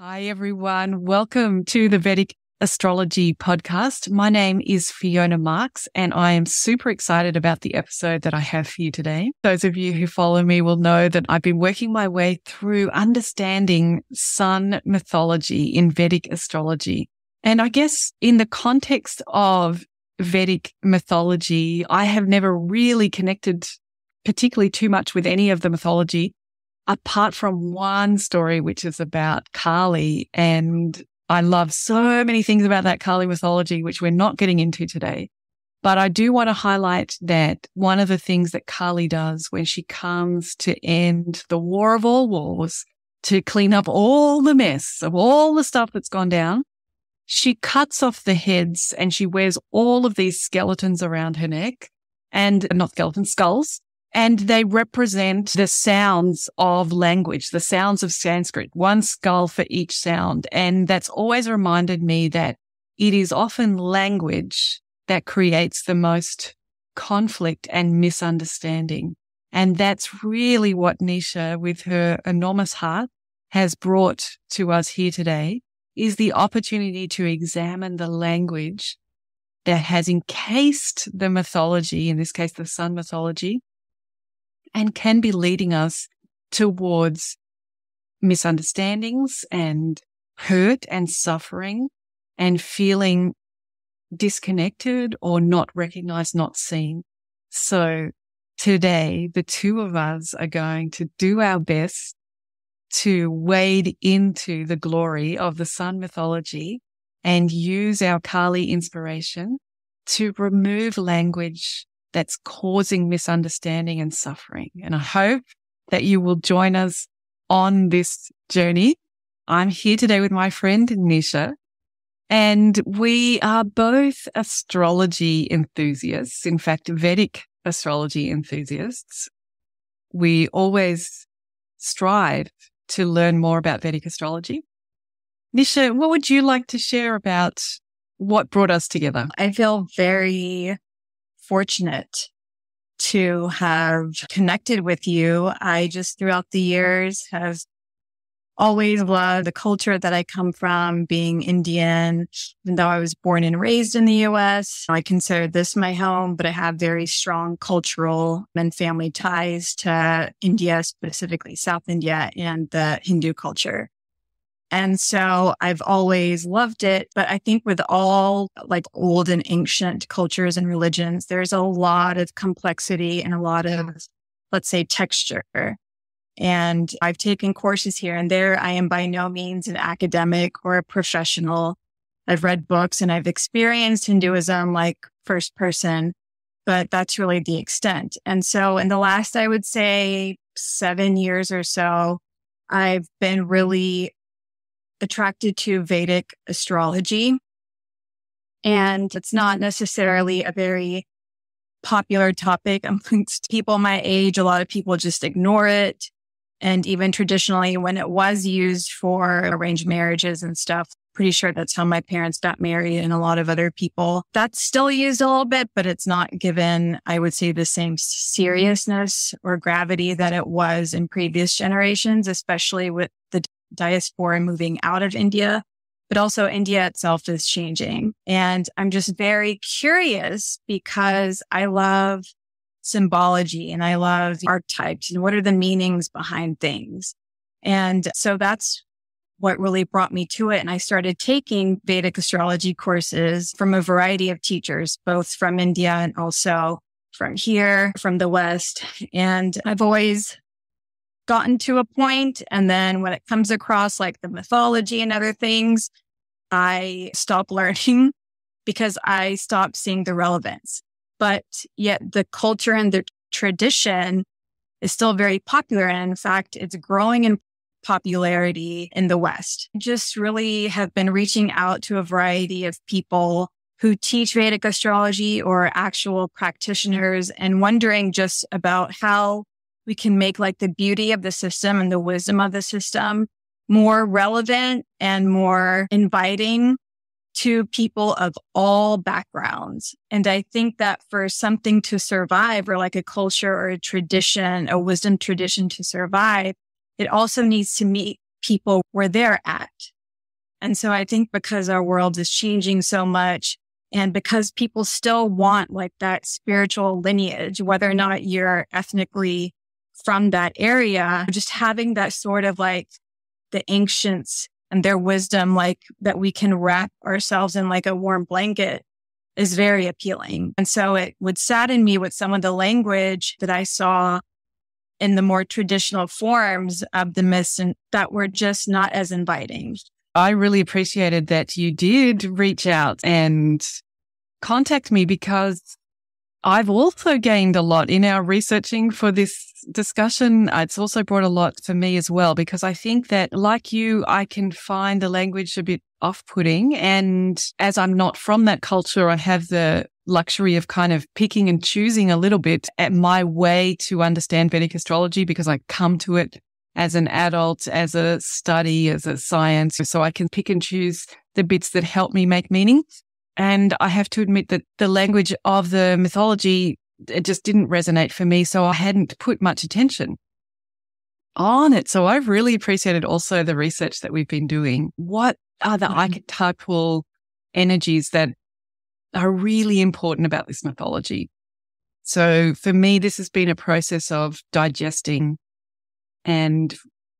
Hi, everyone. Welcome to the Vedic Astrology podcast. My name is Fiona Marks, and I am super excited about the episode that I have for you today. Those of you who follow me will know that I've been working my way through understanding sun mythology in Vedic astrology. And I guess in the context of Vedic mythology, I have never really connected particularly too much with any of the mythology, apart from one story, which is about Kali. And I love so many things about that Kali mythology, which we're not getting into today. But I do want to highlight that one of the things that Kali does when she comes to end the war of all wars, to clean up all the mess of all the stuff that's gone down, she cuts off the heads and she wears all of these skeletons around her neck, and not skeletons, skulls. And they represent the sounds of language, the sounds of Sanskrit, one skull for each sound. And that's always reminded me that it is often language that creates the most conflict and misunderstanding. And that's really what Nisha, with her enormous heart, has brought to us here today, is the opportunity to examine the language that has encased the mythology, in this case, the sun mythology, and can be leading us towards misunderstandings and hurt and suffering and feeling disconnected or not recognized, not seen. So today, the two of us are going to do our best to wade into the glory of the sun mythology and use our Kali inspiration to remove language that's causing misunderstanding and suffering. And I hope that you will join us on this journey. I'm here today with my friend Nisha, and we are both astrology enthusiasts. In fact, Vedic astrology enthusiasts. We always strive to learn more about Vedic astrology. Nisha, what would you like to share about what brought us together? I feel very fortunate to have connected with you. I just throughout the years have always loved the culture that I come from, being Indian. Even though I was born and raised in the US, I consider this my home, but I have very strong cultural and family ties to India, specifically South India and the Hindu culture. And so I've always loved it. But I think with all like old and ancient cultures and religions, there's a lot of complexity and a lot of, let's say, texture. And I've taken courses here and there. I am by no means an academic or a professional. I've read books and I've experienced Hinduism like first person, but that's really the extent. And so in the last, I would say 7 years or so, I've been really attracted to Vedic astrology. And it's not necessarily a very popular topic amongst people my age. A lot of people just ignore it. And even traditionally, when it was used for arranged marriages and stuff, pretty sure that's how my parents got married and a lot of other people. That's still used a little bit, but it's not given, I would say, the same seriousness or gravity that it was in previous generations, especially with the diaspora moving out of India, but also India itself is changing. And I'm just very curious because I love symbology and I love archetypes and what are the meanings behind things. And so that's what really brought me to it. And I started taking Vedic astrology courses from a variety of teachers, both from India and also from here, from the West. And I've always gotten to a point, and then when it comes across like the mythology and other things, I stop learning because I stop seeing the relevance. But yet the culture and the tradition is still very popular. And in fact, it's growing in popularity in the West. I just really have been reaching out to a variety of people who teach Vedic astrology or actual practitioners and wondering just about how we can make like the beauty of the system and the wisdom of the system more relevant and more inviting to people of all backgrounds. And I think that for something to survive, or like a culture or a tradition, a wisdom tradition to survive, it also needs to meet people where they're at. And so I think because our world is changing so much and because people still want like that spiritual lineage, whether or not you're ethnically from that area, just having that sort of like the ancients and their wisdom, like that we can wrap ourselves in like a warm blanket is very appealing. And so it would sadden me with some of the language that I saw in the more traditional forms of the myths and that were just not as inviting. I really appreciated that you did reach out and contact me because I've also gained a lot in our researching for this discussion. It's also brought a lot for me as well, because I think that like you, I can find the language a bit off-putting. And as I'm not from that culture, I have the luxury of kind of picking and choosing a little bit at my way to understand Vedic astrology because I come to it as an adult, as a study, as a science. So I can pick and choose the bits that help me make meaning. And I have to admit that the language of the mythology, it just didn't resonate for me. So I hadn't put much attention on it. So I've really appreciated also the research that we've been doing. What are the archetypal energies that are really important about this mythology? So for me, this has been a process of digesting and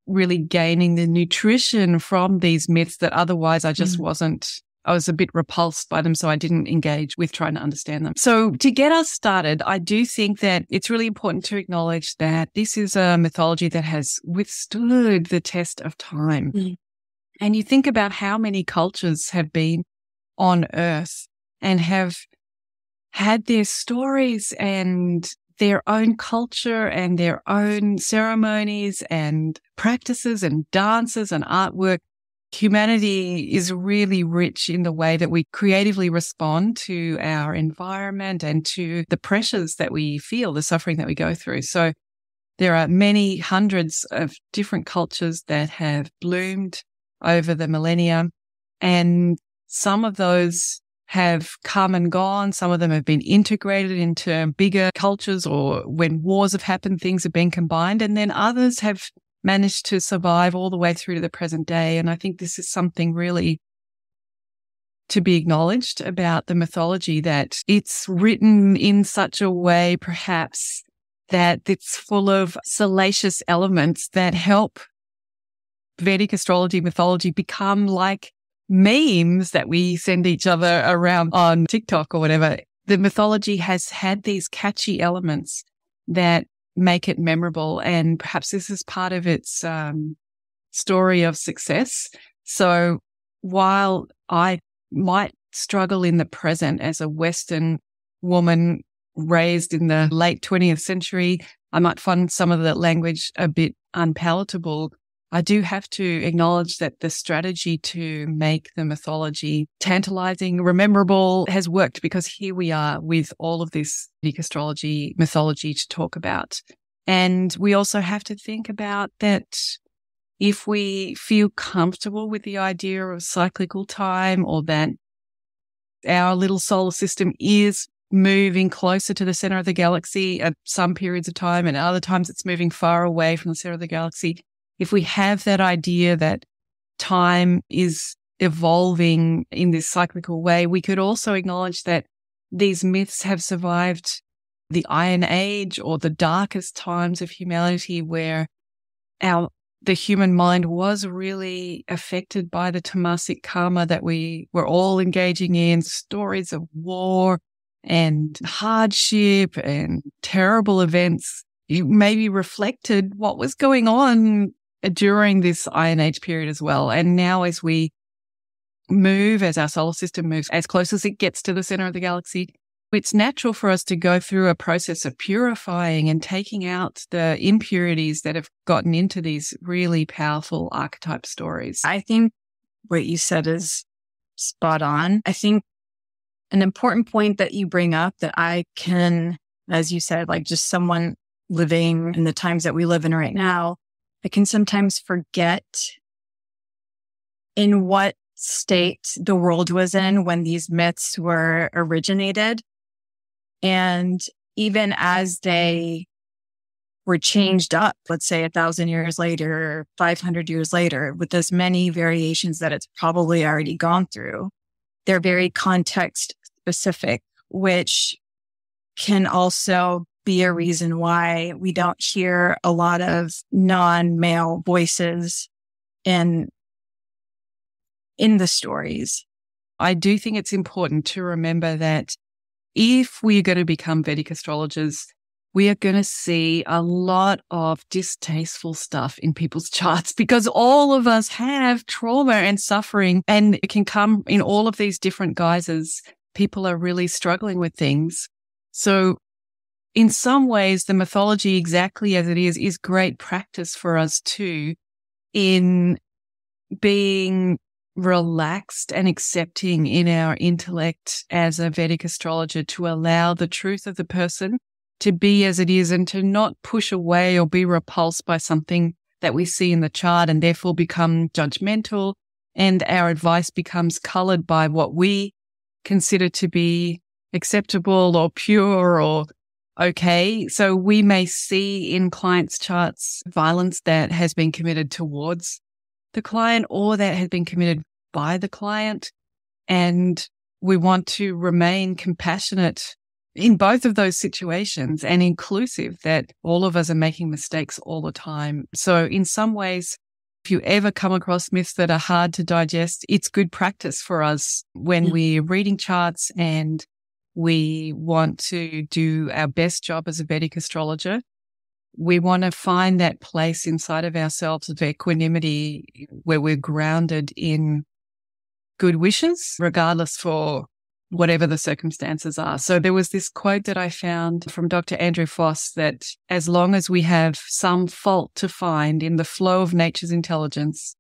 really gaining the nutrition from these myths that otherwise I just I was a bit repulsed by them, so I didn't engage with trying to understand them. So to get us started, I do think that it's really important to acknowledge that this is a mythology that has withstood the test of time. And you think about how many cultures have been on Earth and have had their stories and their own culture and their own ceremonies and practices and dances and artwork. Humanity is really rich in the way that we creatively respond to our environment and to the pressures that we feel, the suffering that we go through. So there are many hundreds of different cultures that have bloomed over the millennia, and some of those have come and gone. Some of them have been integrated into bigger cultures, or when wars have happened, things have been combined, and then others have managed to survive all the way through to the present day. And I think this is something really to be acknowledged about the mythology, that it's written in such a way, perhaps, that it's full of salacious elements that help Vedic astrology, mythology become like memes that we send each other around on TikTok or whatever. The mythology has had these catchy elements that make it memorable. And perhaps this is part of its story of success. So while I might struggle in the present as a Western woman raised in the late 20th century, I might find some of the language a bit unpalatable. I do have to acknowledge that the strategy to make the mythology tantalizing, rememberable has worked, because here we are with all of this Vedic astrology, mythology to talk about. And we also have to think about that if we feel comfortable with the idea of cyclical time, or that our little solar system is moving closer to the center of the galaxy at some periods of time, and other times it's moving far away from the center of the galaxy. If we have that idea that time is evolving in this cyclical way, we could also acknowledge that these myths have survived the Iron Age, or the darkest times of humanity, where the human mind was really affected by the tamasic karma that we were all engaging in, stories of war and hardship and terrible events. You maybe reflected what was going on during this Iron Age period as well. And now as we move, as our solar system moves as close as it gets to the center of the galaxy, it's natural for us to go through a process of purifying and taking out the impurities that have gotten into these really powerful archetype stories. I think what you said is spot on. I think an important point that you bring up that I can, as you said, like just someone living in the times that we live in right now, I can sometimes forget in what state the world was in when these myths were originated. And even as they were changed up, let's say 1,000 years later, or 500 years later, with as many variations that it's probably already gone through. They're very context specific, which can also be a reason why we don't hear a lot of non-male voices in the stories. I do think it's important to remember that if we're going to become Vedic astrologers, we are going to see a lot of distasteful stuff in people's charts because all of us have trauma and suffering, and it can come in all of these different guises. People are really struggling with things. So in some ways, the mythology, exactly as it is great practice for us too, in being relaxed and accepting in our intellect as a Vedic astrologer to allow the truth of the person to be as it is and to not push away or be repulsed by something that we see in the chart and therefore become judgmental, and our advice becomes colored by what we consider to be acceptable or pure or okay. So we may see in clients' charts violence that has been committed towards the client or that has been committed by the client. And we want to remain compassionate in both of those situations and inclusive that all of us are making mistakes all the time. So in some ways, if you ever come across myths that are hard to digest, it's good practice for us when we're reading charts and we want to do our best job as a Vedic astrologer. We want to find that place inside of ourselves of equanimity where we're grounded in good wishes, regardless for whatever the circumstances are. So there was this quote that I found from Dr. Andrew Foss that as long as we have some fault to find in the flow of nature's intelligence,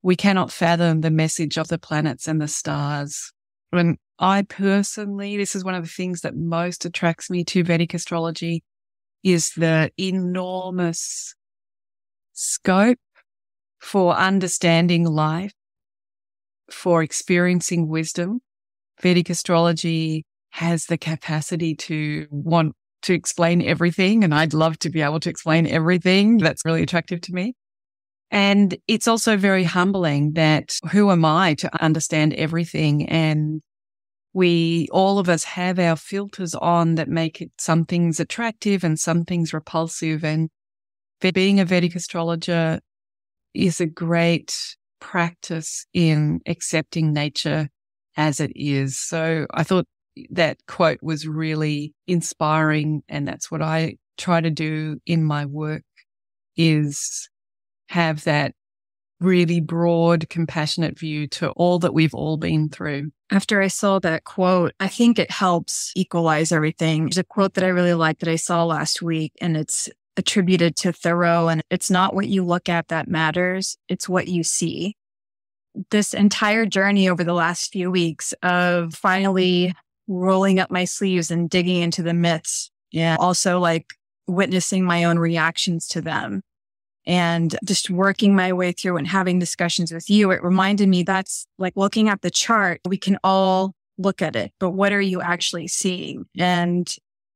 we cannot fathom the message of the planets and the stars. And I personally, this is one of the things that most attracts me to Vedic astrology, is the enormous scope for understanding life, for experiencing wisdom. Vedic astrology has the capacity to want to explain everything, and I'd love to be able to explain everything. That's really attractive to me. And it's also very humbling that who am I to understand everything? And all of us have our filters on that make some things attractive and some things repulsive. And being a Vedic astrologer is a great practice in accepting nature as it is. So I thought that quote was really inspiring, and that's what I try to do in my work, is have that really broad, compassionate view to all that we've all been through. After I saw that quote, I think it helps equalize everything. There's a quote that I really like that I saw last week, and it's attributed to Thoreau, and it's not what you look at that matters, it's what you see. This entire journey over the last few weeks of finally rolling up my sleeves and digging into the myths, also like witnessing my own reactions to them and just working my way through and having discussions with you, it reminded me that's like looking at the chart. We can all look at it, but what are you actually seeing? And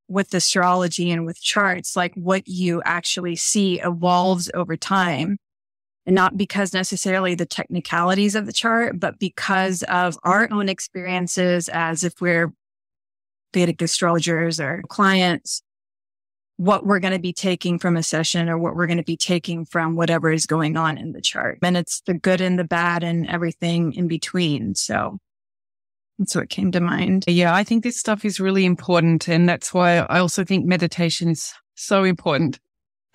with astrology and with charts, like what you actually see evolves over time. And not because necessarily the technicalities of the chart, but because of our own experiences as if we're Vedic astrologers or clients, what we're going to be taking from a session or what we're going to be taking from whatever is going on in the chart. And it's the good and the bad and everything in between. So that's what came to mind. Yeah, I think this stuff is really important. And that's why I also think meditation is so important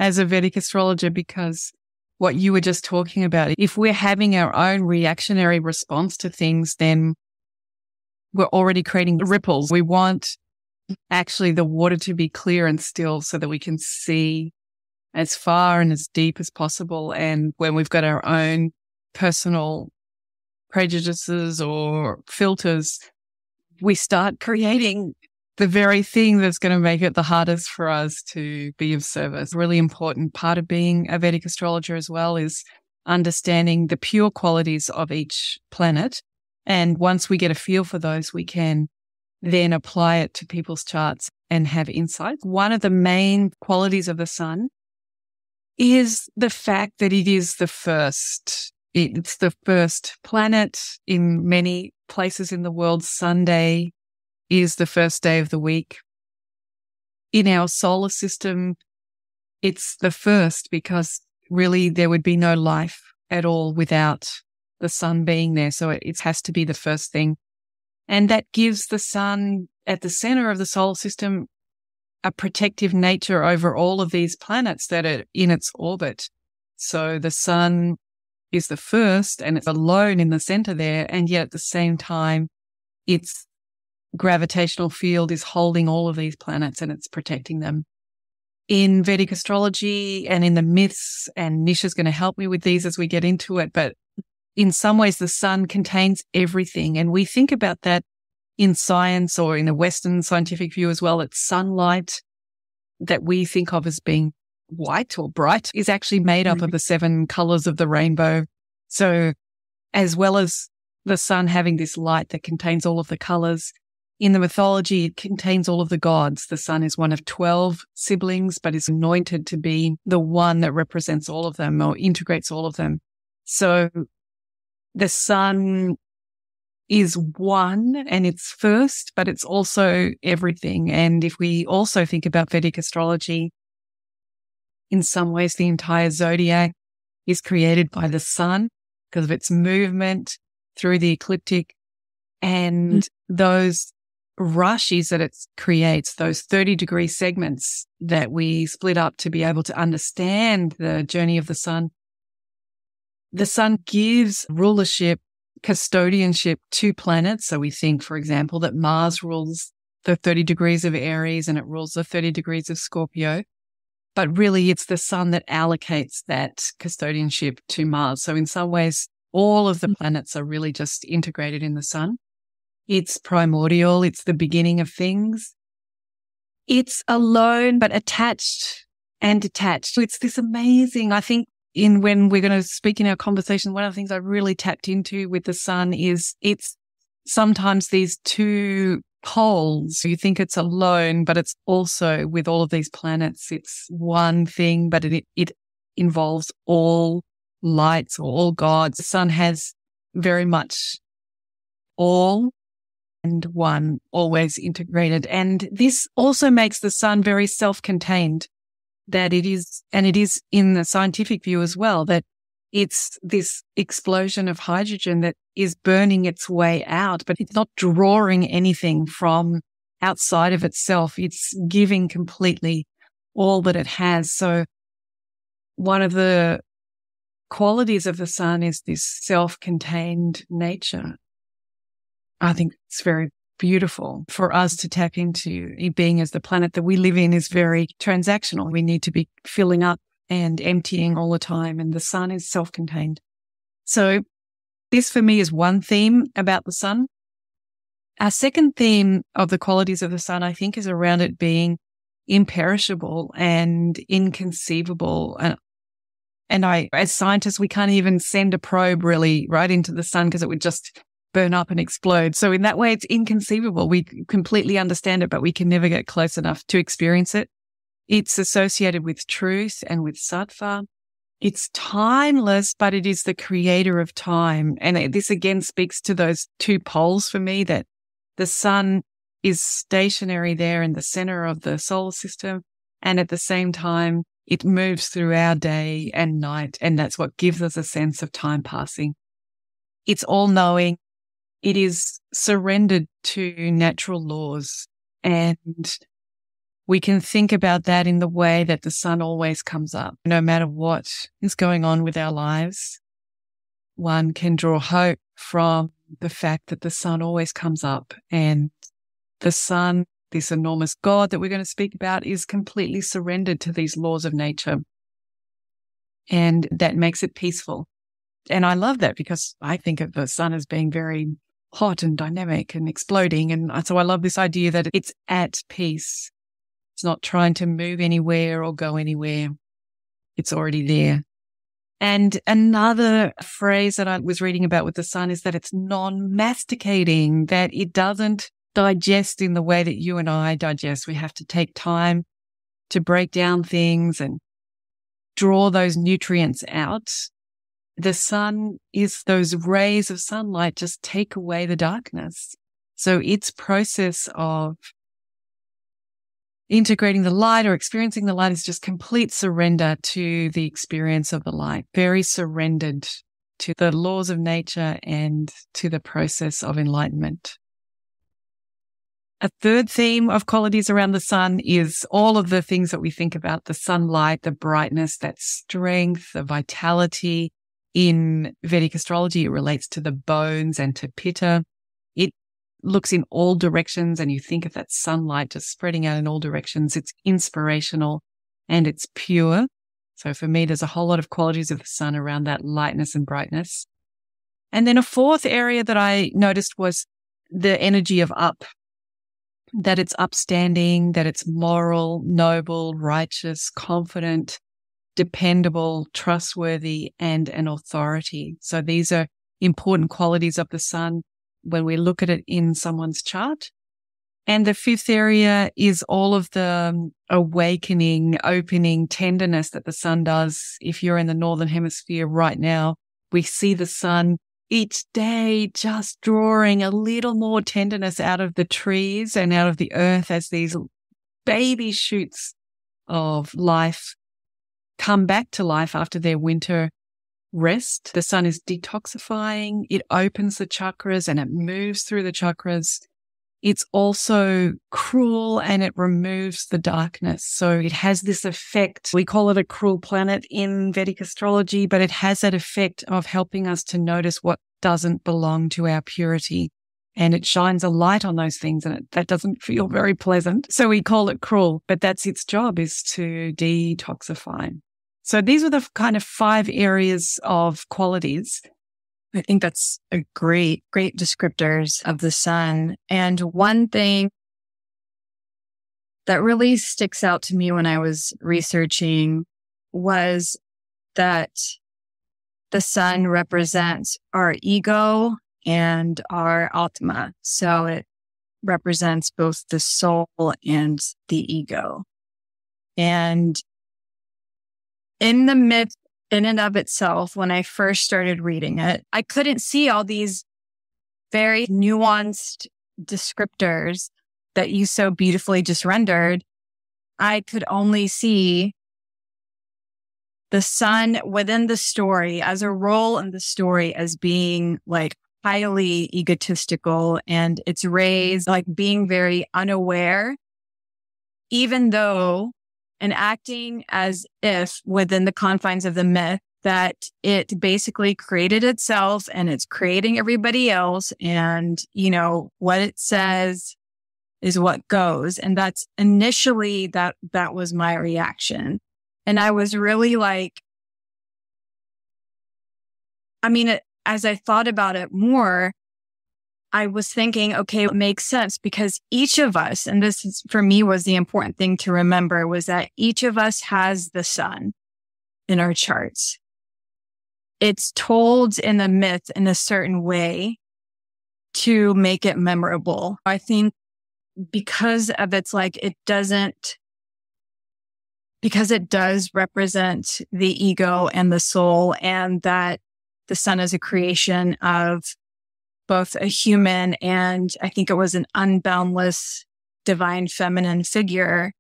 as a Vedic astrologer, because what you were just talking about, if we're having our own reactionary response to things, then we're already creating ripples. We want actually the water to be clear and still so that we can see as far and as deep as possible. And when we've got our own personal prejudices or filters, we start creating the very thing that's going to make it the hardest for us to be of service. A really important part of being a Vedic astrologer as well is understanding the pure qualities of each planet. And once we get a feel for those, we can then apply it to people's charts and have insight. One of the main qualities of the sun is the fact that it is the first. It's the first planet in many places in the world. Sunday is the first day of the week. In our solar system, it's the first because really there would be no life at all without the sun being there. So it has to be the first thing. And that gives the sun at the center of the solar system a protective nature over all of these planets that are in its orbit. So the sun is the first and it's alone in the center there. And yet at the same time, its gravitational field is holding all of these planets and it's protecting them. In Vedic astrology and in the myths, and Nisha's going to help me with these as we get into it, but in some ways the sun contains everything. And we think about that in science or in a Western scientific view as well. It's sunlight that we think of as being white or bright is actually made up of the 7 colors of the rainbow. So as well as the sun having this light that contains all of the colors, in the mythology, it contains all of the gods. The sun is one of 12 siblings, but is anointed to be the one that represents all of them or integrates all of them. So the sun is one and it's first, but it's also everything. And if we also think about Vedic astrology, in some ways, the entire zodiac is created by the sun because of its movement through the ecliptic and those rashis that it creates, those 30-degree segments that we split up to be able to understand the journey of the sun. The sun gives rulership, custodianship to planets. So we think, for example, that Mars rules the 30 degrees of Aries and it rules the 30 degrees of Scorpio. But really, it's the sun that allocates that custodianship to Mars. So in some ways, all of the planets are really just integrated in the sun. It's primordial. It's the beginning of things. It's alone, but attached and detached. So it's this amazing, I think, when we're going to speak in our conversation, one of the things I really tapped into with the sun is it's sometimes these two poles. You think it's alone, but it's also with all of these planets. It's one thing, but it involves all lights or all gods. The sun has very much all and one, always integrated. And this also makes the sun very self-contained, that it is, and it is in the scientific view as well, that it's this explosion of hydrogen that is burning its way out, but it's not drawing anything from outside of itself. It's giving completely all that it has. So one of the qualities of the sun is this self-contained nature. I think it's very beautiful for us to tap into. Being as the planet that we live in is very transactional. We need to be filling up and emptying all the time, and the sun is self-contained. So this for me is one theme about the sun. Our second theme of the qualities of the sun, I think, is around it being imperishable and inconceivable. And as scientists, we can't even send a probe really right into the sun because it would just burn up and explode. So in that way, it's inconceivable. We completely understand it, but we can never get close enough to experience it. It's associated with truth and with sattva. It's timeless, but it is the creator of time. And this again speaks to those two poles for me, that the sun is stationary there in the center of the solar system. And at the same time, it moves through our day and night. And that's what gives us a sense of time passing. It's all knowing. It is surrendered to natural laws. And we can think about that in the way that the sun always comes up. No matter what is going on with our lives, one can draw hope from the fact that the sun always comes up, and the sun, this enormous God that we're going to speak about, is completely surrendered to these laws of nature. And that makes it peaceful. And I love that because I think of the sun as being very hot and dynamic and exploding. And so I love this idea that it's at peace. It's not trying to move anywhere or go anywhere. It's already there. And another phrase that I was reading about with the sun is that it's non-masticating, that it doesn't digest in the way that you and I digest. We have to take time to break down things, and draw those nutrients out, the sun is those rays of sunlight just take away the darkness. So its process of integrating the light or experiencing the light is just complete surrender to the experience of the light, very surrendered to the laws of nature and to the process of enlightenment. A third theme of qualities around the sun is all of the things that we think about, the sunlight, the brightness, that strength, the vitality. In Vedic astrology, it relates to the bones and to pitta. It looks in all directions, and you think of that sunlight just spreading out in all directions. It's inspirational and it's pure. So for me, there's a whole lot of qualities of the sun around that lightness and brightness. And then a fourth area that I noticed was the energy of up, that it's upstanding, that it's moral, noble, righteous, confident, dependable, trustworthy, and an authority. So these are important qualities of the sun when we look at it in someone's chart. And the fifth area is all of the awakening, opening, tenderness that the sun does. If you're in the Northern Hemisphere right now, we see the sun each day just drawing a little more tenderness out of the trees and out of the earth as these baby shoots of life come back to life after their winter rest. The sun is detoxifying. It opens the chakras and it moves through the chakras. It's also cruel and it removes the darkness. So it has this effect. We call it a cruel planet in Vedic astrology, but it has that effect of helping us to notice what doesn't belong to our purity. And it shines a light on those things, and that doesn't feel very pleasant. So we call it cruel, but that's its job, is to detoxify. So these are the kind of 5 areas of qualities. I think that's a great descriptors of the sun. And one thing that really sticks out to me when I was researching was that the sun represents our ego and our atma. So it represents both the soul and the ego. And in the myth, in and of itself, when I first started reading it, I couldn't see all these very nuanced descriptors that you so beautifully just rendered. I could only see the sun within the story as a role in the story as being like highly egotistical, and its rays like being very unaware, even though and acting as if within the confines of the myth that it basically created itself and it's creating everybody else. And, what it says is what goes. And that's initially that was my reaction. And I was really like, as I thought about it more, I was thinking, okay, it makes sense because each of us, and this is, for me was the important thing to remember, was that each of us has the sun in our charts. It's told in the myth in a certain way to make it memorable. I think because of because it does represent the ego and the soul, and that the sun is a creation of both a human and I think it was an unboundless divine feminine figure,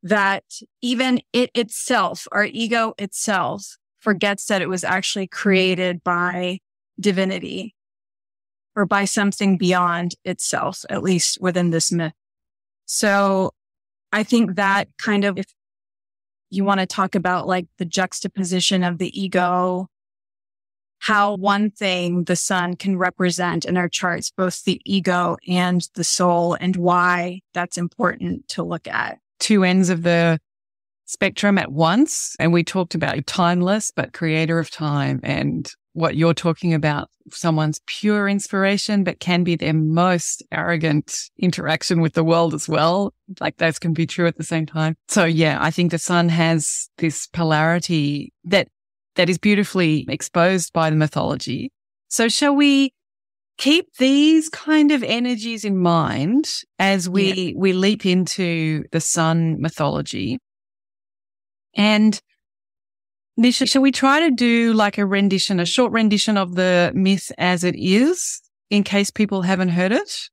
that even it itself, our ego itself, forgets that it was actually created by divinity or by something beyond itself, at least within this myth. So I think that kind of, if you want to talk about like the juxtaposition of the ego, how one thing the sun can represent in our charts, both the ego and the soul, and why that's important to look at. 2 ends of the spectrum at once. And we talked about timeless, but creator of time, and what you're talking about, someone's pure inspiration, but can be their most arrogant interaction with the world as well. Like those can be true at the same time. So yeah, I think the sun has this polarity that is beautifully exposed by the mythology. So shall we keep these kind of energies in mind as we leap into the sun mythology? And Nisha, shall we try to do like a short rendition of the myth as it is, in case people haven't heard it?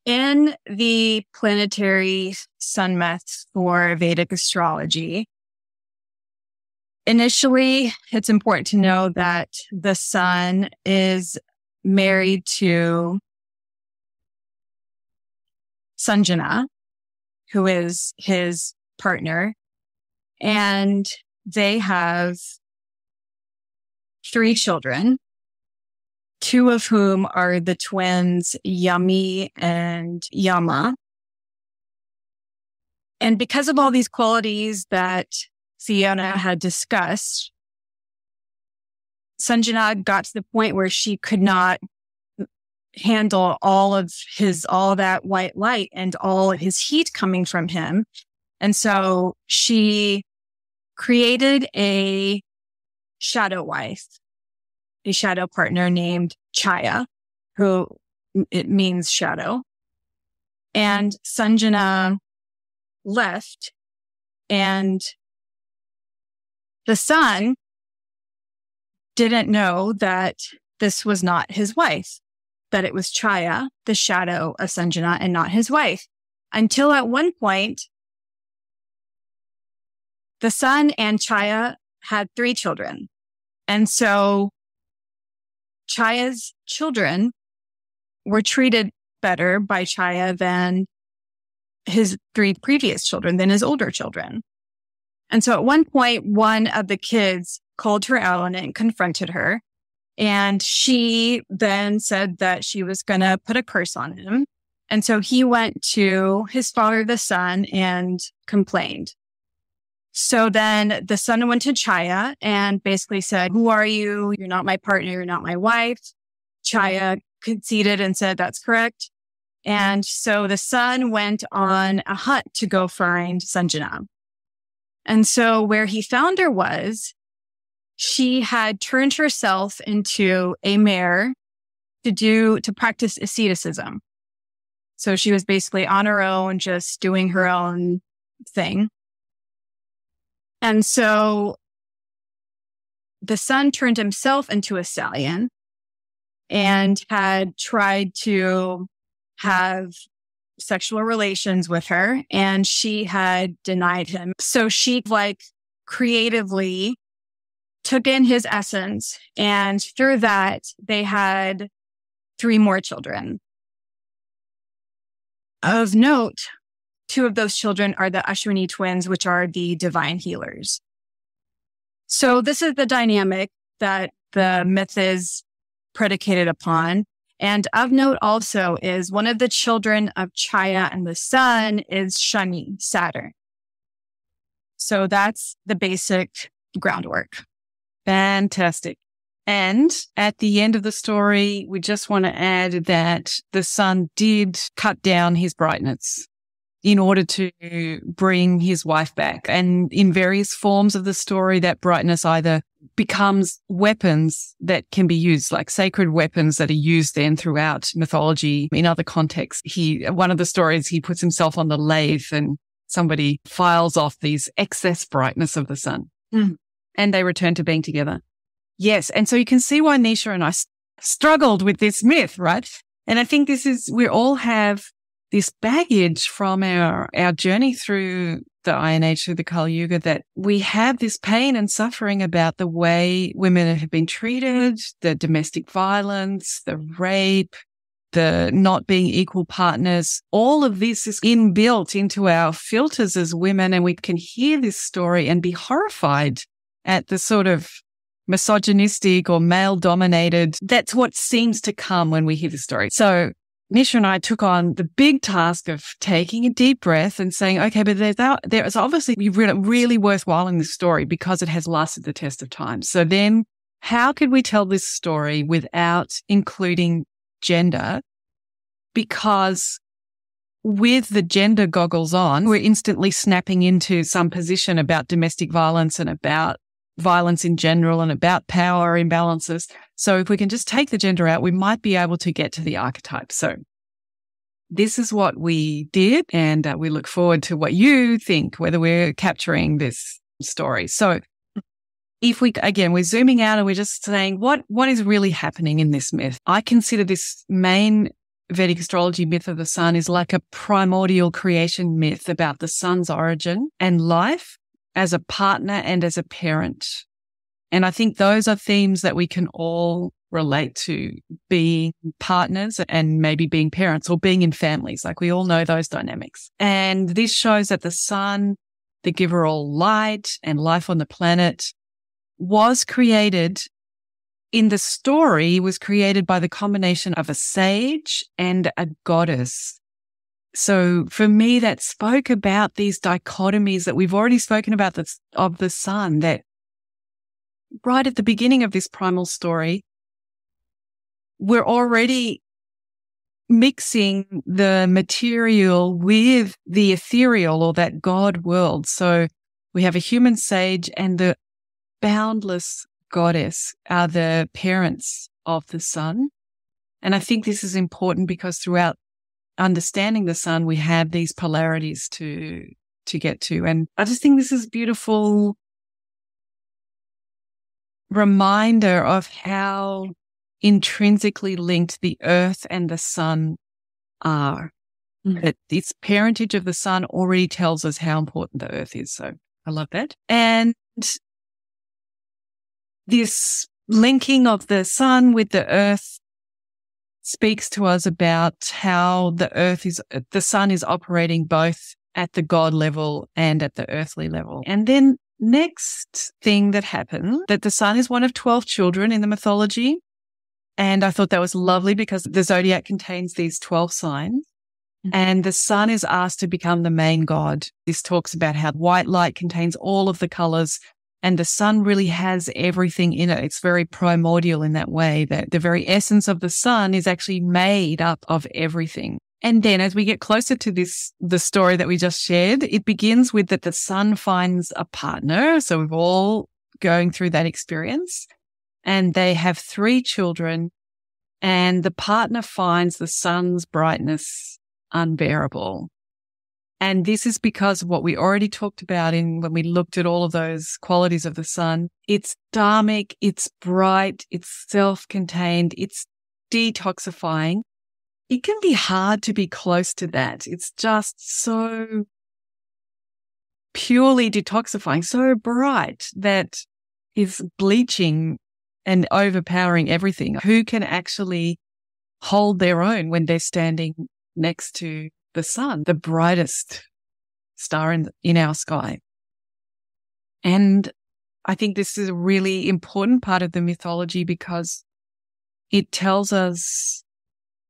In the planetary sun myths for Vedic astrology, initially, it's important to know that the sun is married to Sanjana, who is his partner, and they have 3 children, 2 of whom are the twins Yami and Yama. And because of all these qualities that Fiona had discussed, Sanjana got to the point where she could not handle all that white light and all his heat coming from him. And so she created a shadow wife, a shadow partner named Chaya, who it means shadow. And Sanjana left, and the sun didn't know that this was not his wife, that it was Chaya, the shadow of Sanjana, and not his wife. Until at one point, the sun and Chaya had 3 children. And so Chaya's children were treated better by Chaya than his 3 previous children, than his older children. And so at one point, one of the kids called her out on it and confronted her. And she then said that she was going to put a curse on him. And so he went to his father, the sun, and complained. So then the son went to Chaya and basically said, "Who are you? You're not my partner. You're not my wife." Chaya conceded and said, "That's correct." And so the son went on a hunt to go find Sanjana. And so where he found her was, she had turned herself into a mare to practice asceticism. So she was basically on her own, just doing her own thing. And so the son turned himself into a stallion and had tried to have sexual relations with her, and she had denied him. So she creatively took in his essence, and through that, they had 3 more children. Of note, 2 of those children are the Ashwini twins, which are the divine healers. So this is the dynamic that the myth is predicated upon. And of note also is one of the children of Chaya and the sun is Shani, Saturn. So that's the basic groundwork. Fantastic. And at the end of the story, we just want to add that the sun did cut down his brightness in order to bring his wife back. And in various forms of the story, that brightness either becomes weapons that can be used, like sacred weapons that are used then throughout mythology. In other contexts, one of the stories, he puts himself on the lathe and somebody files off these excess brightness of the sun. And they return to being together. Yes. And so you can see why Nisha and I struggled with this myth, right? And I think we all have this baggage from our journey through the Iron Age, through the Kali Yuga, that we have this pain and suffering about the way women have been treated, the domestic violence, the rape, the not being equal partners. All of this is inbuilt into our filters as women, and we can hear this story and be horrified at the sort of misogynistic or male-dominated. That's what seems to come when we hear the story. So Nisha and I took on the big task of taking a deep breath and saying, okay, but there is obviously really worthwhile in this story because it has lasted the test of time. So then how could we tell this story without including gender? Because with the gender goggles on, we're instantly snapping into some position about domestic violence and about violence in general and about power imbalances. So if we can just take the gender out, we might be able to get to the archetype. So this is what we did, and we look forward to what you think, whether we're capturing this story. So if we're zooming out and we're just saying, what is really happening in this myth? I consider this main Vedic astrology myth of the sun is like a primordial creation myth about the sun's origin and life as a partner and as a parent. And I think those are themes that we can all relate to, being partners and maybe being parents or being in families. Like we all know those dynamics. And this shows that the sun, the giver of all light and life on the planet, was created in the story, was created by the combination of a sage and a goddess. So for me, that spoke about these dichotomies that we've already spoken about of the sun, that right at the beginning of this primal story, we're already mixing the material with the ethereal or that God world. So we have a human sage and the boundless goddess are the parents of the sun. And I think this is important because throughout understanding the sun, we have these polarities to get to. And I just think this is a beautiful reminder of how intrinsically linked the earth and the sun are. That this parentage of the sun already tells us how important the earth is. So I love that. And this linking of the sun with the earth speaks to us about how the sun is operating both at the God level and at the earthly level. And then next thing that happened, that the sun is one of 12 children in the mythology. And I thought that was lovely because the zodiac contains these 12 signs. And the sun is asked to become the main god. This talks about how white light contains all of the colors and the sun really has everything in it. It's very primordial in that way, that the very essence of the sun is actually made up of everything. And then as we get closer to the story that we just shared, it begins with that the sun finds a partner. So we're all going through that experience and they have 3 children and the partner finds the sun's brightness unbearable. And this is because of what we already talked about when we looked at all of those qualities of the sun. It's dharmic, it's bright, it's self-contained, it's detoxifying. It can be hard to be close to that. It's just so purely detoxifying, so bright that is bleaching and overpowering everything. Who can actually hold their own when they're standing next to the sun, the brightest star in our sky? And I think this is a really important part of the mythology because it tells us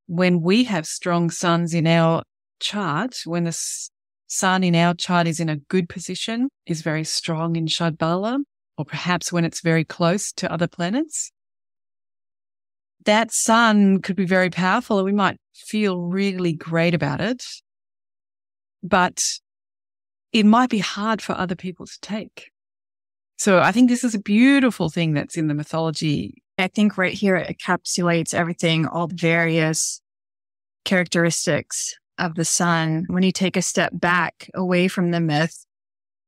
when we have strong suns in our chart, when the sun in our chart is in a good position, is very strong in Shadbala, or perhaps when it's very close to other planets, that sun could be very powerful and we might feel really great about it, but it might be hard for other people to take. So I think this is a beautiful thing that's in the mythology. I think right here it encapsulates everything, all the various characteristics of the sun. When you take a step back away from the myth,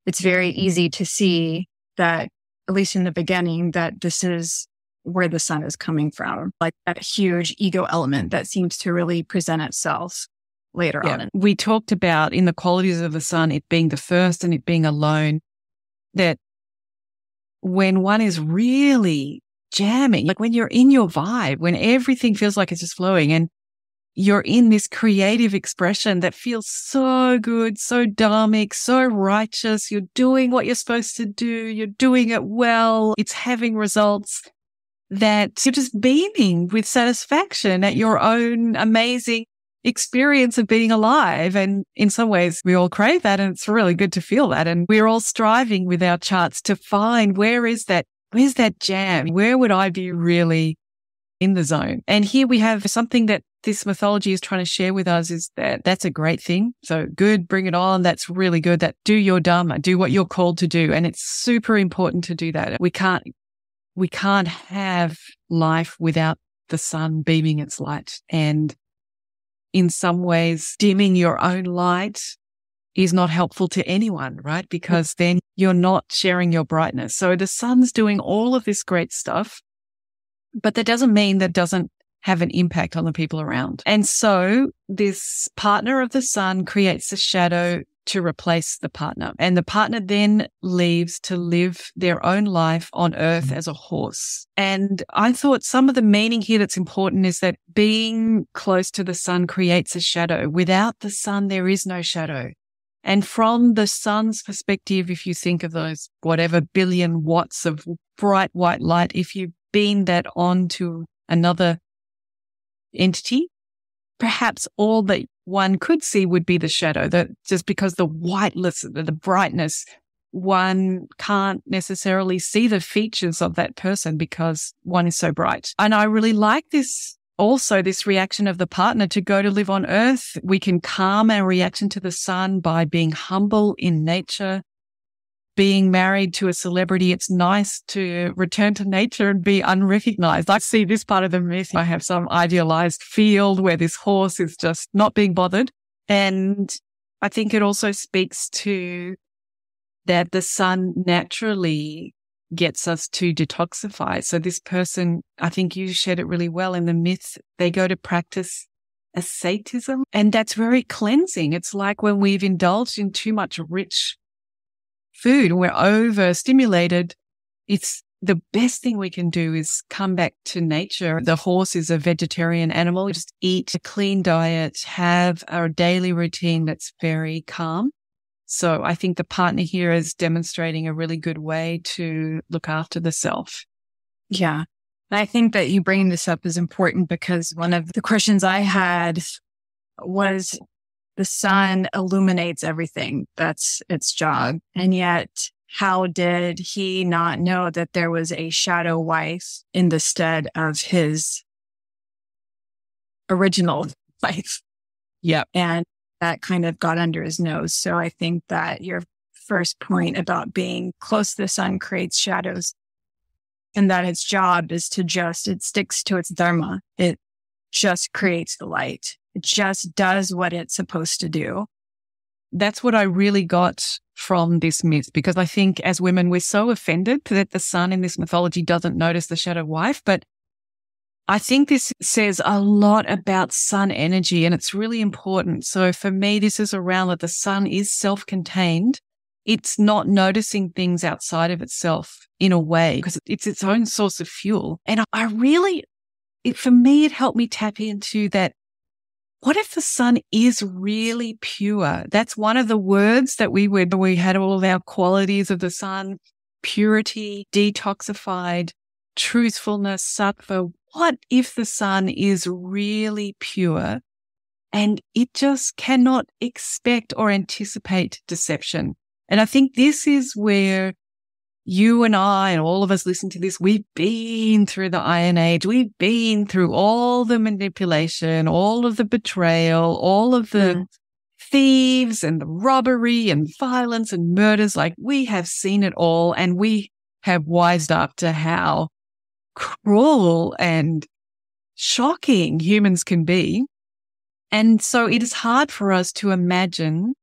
it's very easy to see that, at least in the beginning, that this is where the sun is coming from, like that huge ego element that seems to really present itself later on. We talked about in the qualities of the sun, it being the first and it being alone, that when one is really jamming, like when you're in your vibe, when everything feels like it's just flowing and you're in this creative expression that feels so good, so dharmic, so righteous, you're doing what you're supposed to do, you're doing it well, it's having results, that you're just beaming with satisfaction at your own amazing experience of being alive. And in some ways, we all crave that and it's really good to feel that. And we're all striving with our charts to find where's that jam? Where would I be really in the zone? And here we have something that this mythology is trying to share with us is that that's a great thing. So good, bring it on. That's really good. That do your dharma, do what you're called to do. And it's super important to do that. We can't have life without the sun beaming its light. And in some ways, dimming your own light is not helpful to anyone, right? Because then you're not sharing your brightness. So the sun's doing all of this great stuff, but that doesn't mean that doesn't have an impact on the people around. And so this partner of the sun creates a shadow to replace the partner. And the partner then leaves to live their own life on earth as a horse. And I thought some of the meaning here that's important is that being close to the sun creates a shadow. Without the sun, there is no shadow. And from the sun's perspective, if you think of those whatever billion watts of bright white light, if you beam that onto another entity, perhaps all that one could see would be the shadow, that just because the whiteness, the brightness, one can't necessarily see the features of that person because one is so bright. And I really like this also, this reaction of the partner to go to live on earth. We can calm our reaction to the sun by being humble in nature. Being married to a celebrity, it's nice to return to nature and be unrecognized. I see this part of the myth. I have some idealized field where this horse is just not being bothered. And I think it also speaks to that the sun naturally gets us to detoxify. So this person, I think you shared it really well in the myth, they go to practice asceticism, and that's very cleansing. It's like when we've indulged in too much rich food, we're overstimulated. It's the best thing we can do is come back to nature. The horse is a vegetarian animal. Just eat a clean diet, have a daily routine that's very calm. So I think the partner here is demonstrating a really good way to look after the self. Yeah. And I think that you bringing this up is important because one of the questions I had was the sun illuminates everything. That's its job. And yet, how did he not know that there was a shadow wife in the stead of his original wife? Yeah. And that kind of got under his nose. So I think that your first point about being close to the sun creates shadows, and that its job is to it sticks to its dharma. It just creates the light. It just does what it's supposed to do. That's what I really got from this myth, because I think as women, we're so offended that the sun in this mythology doesn't notice the shadow wife. But I think this says a lot about sun energy, and it's really important. So for me, this is around that the sun is self-contained. It's not noticing things outside of itself in a way because it's its own source of fuel. And for me, it helped me tap into that. What if the sun is really pure? That's one of the words that we had all of our qualities of the sun: purity, detoxified, truthfulness, sattva. What if the sun is really pure and it just cannot expect or anticipate deception? And I think this is where you and I and all of us listening to this, we've been through the Iron Age. We've been through all the manipulation, all of the betrayal, all of the thieves and the robbery and violence and murders. Like, we have seen it all, and we have wised up to how cruel and shocking humans can be. And so it is hard for us to imagine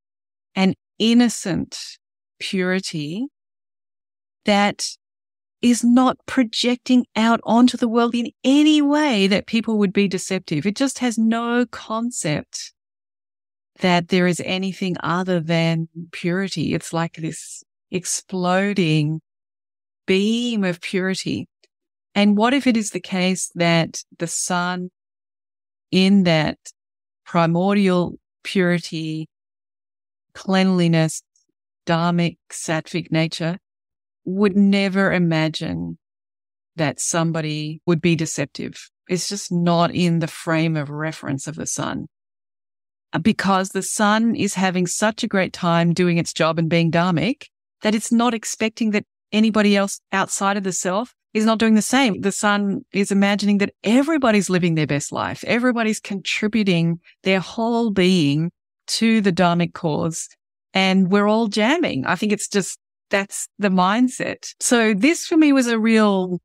an innocent purity that is not projecting out onto the world in any way that people would be deceptive. It just has no concept that there is anything other than purity. It's like this exploding beam of purity. And what if it is the case that the sun, in that primordial purity, cleanliness, dharmic, sattvic nature, would never imagine that somebody would be deceptive? It's just not in the frame of reference of the sun. Because the sun is having such a great time doing its job and being dharmic that it's not expecting that anybody else outside of the self is not doing the same. The sun is imagining that everybody's living their best life. Everybody's contributing their whole being to the dharmic cause, and we're all jamming. I think it's just, that's the mindset. So this for me was a real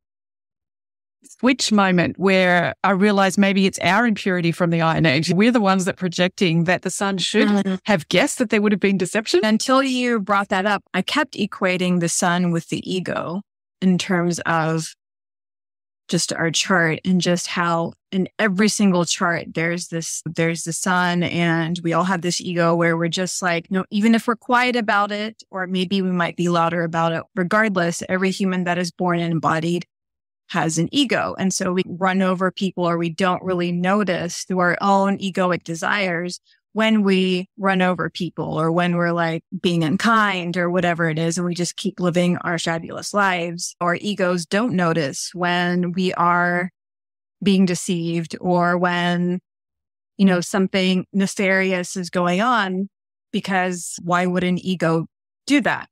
switch moment where I realized maybe it's our impurity from the Iron Age. We're the ones that projecting that the sun should have guessed that there would have been deception. Until you brought that up, I kept equating the sun with the ego in terms of just our chart and just how in every single chart, there's the sun, and we all have this ego where we're just like, no, even if we're quiet about it, or maybe we might be louder about it, regardless, every human that is born and embodied has an ego. And so we run over people, or we don't really notice through our own egoic desires when we run over people, or when we're like being unkind or whatever it is, and we just keep living our fabulous lives. Our egos don't notice when we are being deceived, or when, something nefarious is going on, because why would an ego do that?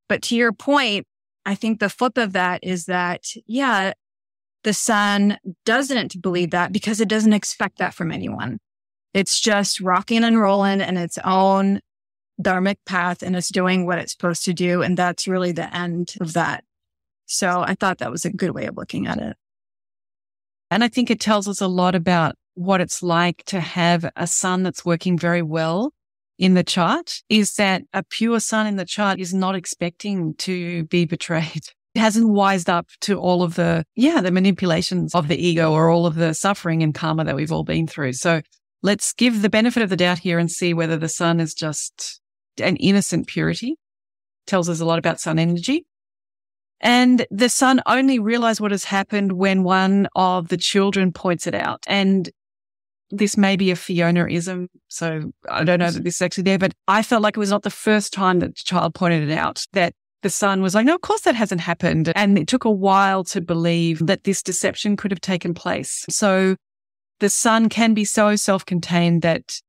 But to your point, I think the flip of that is that, the sun doesn't believe that because it doesn't expect that from anyone. It's just rocking and rolling in its own dharmic path, and it's doing what it's supposed to do. And that's really the end of that. So I thought that was a good way of looking at it. And I think it tells us a lot about what it's like to have a sun that's working very well in the chart, is that a pure sun in the chart is not expecting to be betrayed. It hasn't wised up to all of the manipulations of the ego, or all of the suffering and karma that we've all been through. So let's give the benefit of the doubt here and see whether the sun is just an innocent purity. Tells us a lot about sun energy. And the sun only realized what has happened when one of the children points it out. And this may be a Fiona-ism, so I don't know that this is actually there, but I felt like it was not the first time that the child pointed it out, that the sun was like, no, of course that hasn't happened. And it took a while to believe that this deception could have taken place. So the sun can be so self-contained that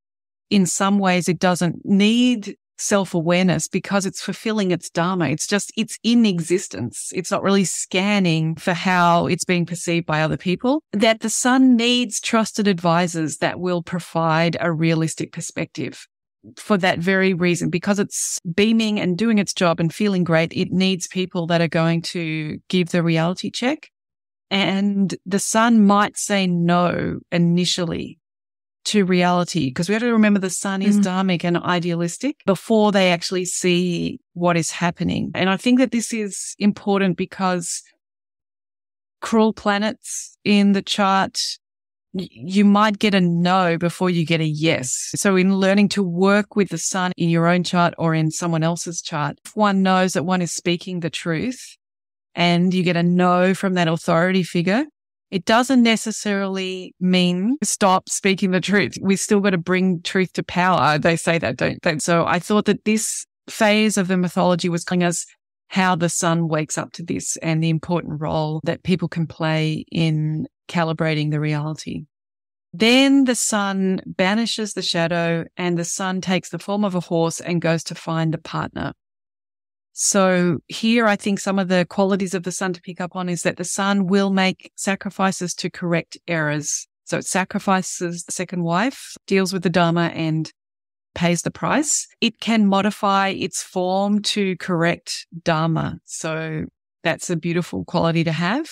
in some ways it doesn't need self-awareness because it's fulfilling its dharma. It's in existence. It's not really scanning for how it's being perceived by other people. That the sun needs trusted advisors that will provide a realistic perspective. For that very reason, because it's beaming and doing its job and feeling great, it needs people that are going to give the reality check. And the sun might say no initially to reality, because we have to remember the sun is dharmic and idealistic before they actually see what is happening. And I think that this is important because cruel planets in the chart, you might get a no before you get a yes. So in learning to work with the sun in your own chart or in someone else's chart, if one knows that one is speaking the truth and you get a no from that authority figure, it doesn't necessarily mean stop speaking the truth. We still got to bring truth to power. They say that, don't they? So I thought that this phase of the mythology was telling us how the sun wakes up to this and the important role that people can play in calibrating the reality. Then the sun banishes the shadow, and the sun takes the form of a horse and goes to find a partner. So here, I think some of the qualities of the sun to pick up on is that the sun will make sacrifices to correct errors. So it sacrifices the second wife, deals with the dharma, and pays the price. It can modify its form to correct dharma. So that's a beautiful quality to have.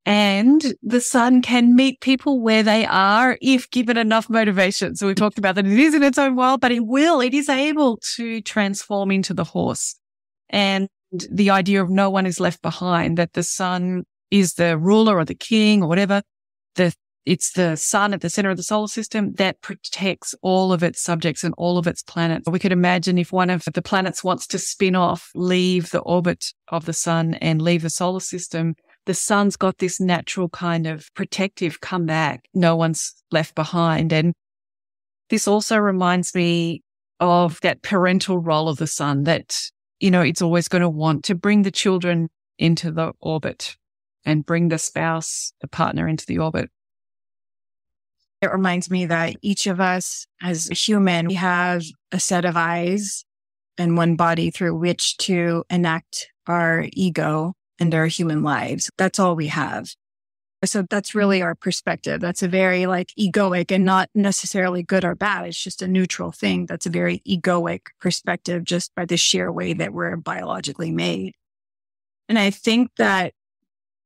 And the sun can meet people where they are if given enough motivation. So we've talked about that it is in its own world, but it is able to transform into the horse. And the idea of no one is left behind, that the sun is the ruler or the king or whatever. It's the sun at the center of the solar system that protects all of its subjects and all of its planets. We could imagine if one of the planets wants to spin off, leave the orbit of the sun and leave the solar system, the sun's got this natural kind of protective comeback. No one's left behind. And this also reminds me of that parental role of the sun, that, it's always going to want to bring the children into the orbit and bring the spouse, the partner into the orbit. It reminds me that each of us as a human, we have a set of eyes and one body through which to enact our ego and our human lives. That's all we have. So that's really our perspective. That's a very egoic and not necessarily good or bad. It's just a neutral thing. That's a very egoic perspective just by the sheer way that we're biologically made. And I think that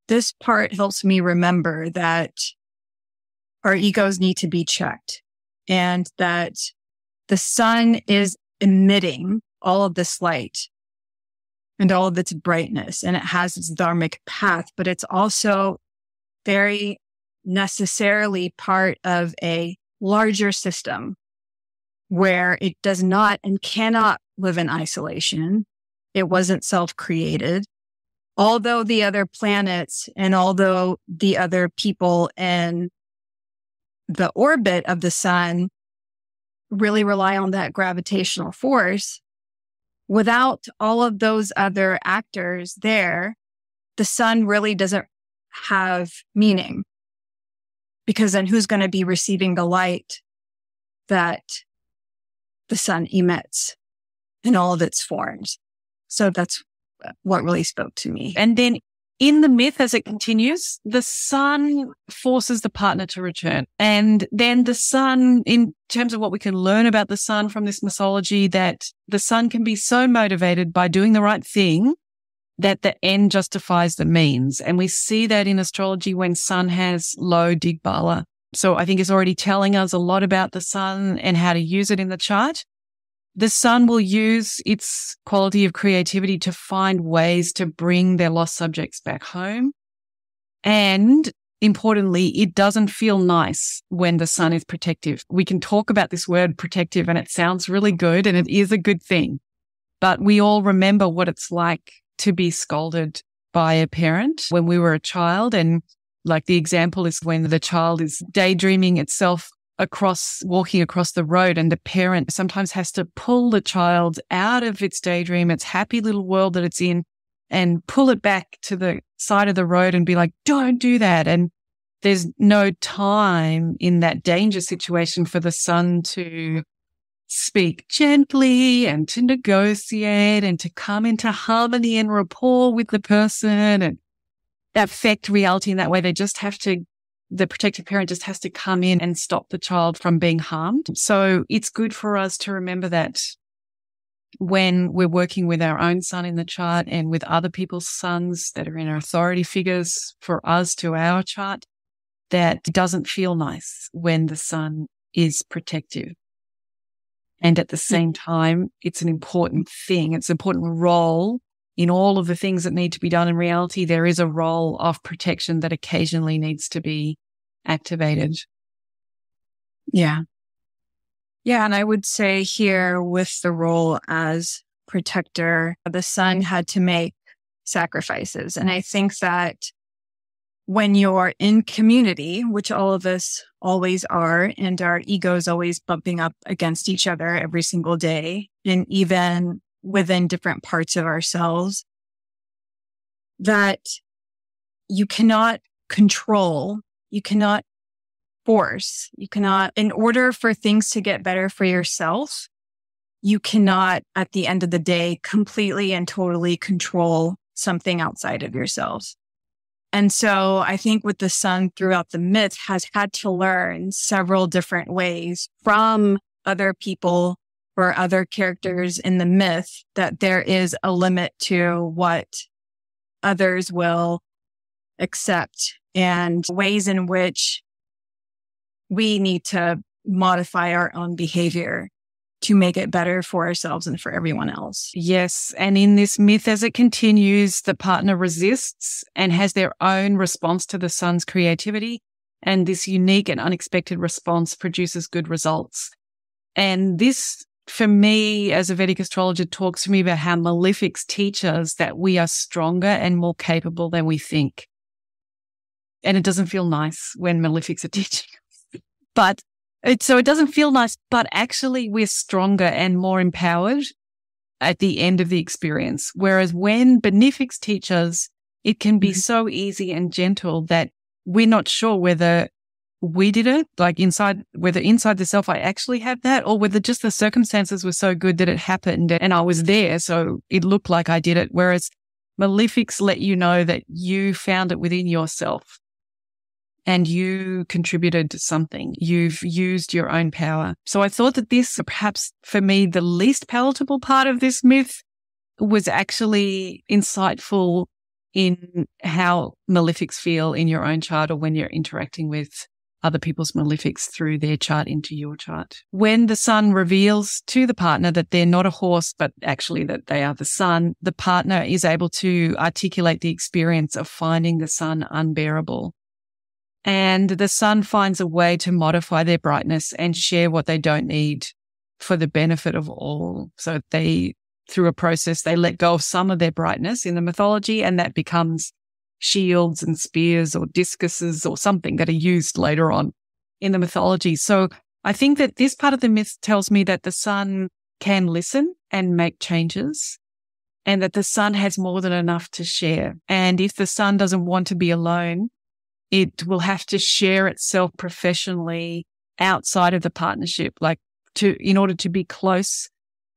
this part helps me remember that our egos need to be checked and that the sun is emitting all of this light and all of its brightness, and it has its dharmic path, but it's also very necessarily part of a larger system where it does not and cannot live in isolation. It wasn't self-created. Although the other planets and although the other people in the orbit of the sun really rely on that gravitational force, without all of those other actors there, the sun really doesn't have meaning. Because then who's going to be receiving the light that the sun emits in all of its forms? So that's what really spoke to me. And then in the myth, as it continues, the sun forces the partner to return. And then the sun, in terms of what we can learn about the sun from this mythology, that the sun can be so motivated by doing the right thing that the end justifies the means. And we see that in astrology when sun has low digbala. So I think it's already telling us a lot about the sun and how to use it in the chart. The sun will use its quality of creativity to find ways to bring their lost subjects back home. And importantly, it doesn't feel nice when the sun is protective. We can talk about this word protective and it sounds really good and it is a good thing. But we all remember what it's like to be scolded by a parent when we were a child. And like the example is when the child is daydreaming itself walking across the road, and the parent sometimes has to pull the child out of its daydream, its happy little world that it's in, and pull it back to the side of the road and be like, don't do that. And there's no time in that danger situation for the sun to speak gently and to negotiate and to come into harmony and rapport with the person and affect reality in that way. The protective parent just has to come in and stop the child from being harmed. So it's good for us to remember that when we're working with our own sun in the chart and with other people's suns that are in our authority figures for us to our chart, that it doesn't feel nice when the sun is protective. And at the same time, it's an important thing. It's an important role in all of the things that need to be done in reality. There is a role of protection that occasionally needs to be activated. Yeah. Yeah. And I would say here with the role as protector, the sun had to make sacrifices. And I think that when you're in community, which all of us always are, and our egos always bumping up against each other every single day, and even within different parts of ourselves, that you cannot control, you cannot force, in order for things to get better for yourself, you cannot, at the end of the day, completely and totally control something outside of yourself. And so I think with the sun throughout the myth has had to learn several different ways from other people or other characters in the myth that there is a limit to what others will accept and ways in which we need to modify our own behavior to make it better for ourselves and for everyone else. Yes. And in this myth, as it continues, the partner resists and has their own response to the sun's creativity. And this unique and unexpected response produces good results. And this, for me, as a Vedic astrologer, talks to me about how malefics teach us that we are stronger and more capable than we think. And it doesn't feel nice when malefics are teaching us. But it doesn't feel nice, but actually we're stronger and more empowered at the end of the experience. Whereas when benefics teach us, it can be so easy and gentle that we're not sure whether we did it, whether inside the self I actually have that, or whether just the circumstances were so good that it happened and I was there, so it looked like I did it. Whereas malefics let you know that you found it within yourself. And you contributed to something. You've used your own power. So I thought that this, perhaps for me, the least palatable part of this myth was actually insightful in how malefics feel in your own chart or when you're interacting with other people's malefics through their chart into your chart. When the sun reveals to the partner that they're not a horse, but actually that they are the sun, the partner is able to articulate the experience of finding the sun unbearable. And the sun finds a way to modify their brightness and share what they don't need for the benefit of all. So through a process, they let go of some of their brightness in the mythology, and that becomes shields and spears or discuses or something that are used later on in the mythology. So I think that this part of the myth tells me that the sun can listen and make changes, and that the sun has more than enough to share. And if the sun doesn't want to be alone, it will have to share itself professionally outside of the partnership, in order to be close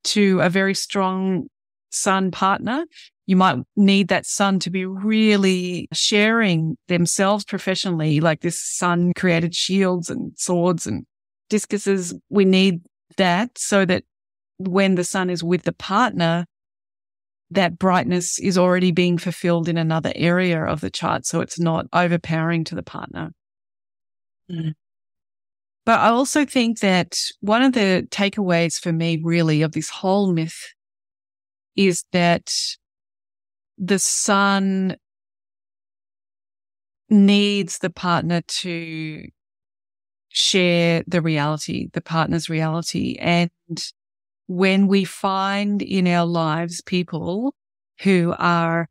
to a very strong sun partner. You might need that sun to be really sharing themselves professionally, like this sun created shields and swords and discuses. We need that so that when the sun is with the partner, that brightness is already being fulfilled in another area of the chart, so it's not overpowering to the partner. Mm. But I also think that one of the takeaways for me really of this whole myth is that the sun needs the partner to share the partner's reality. And when we find in our lives people who are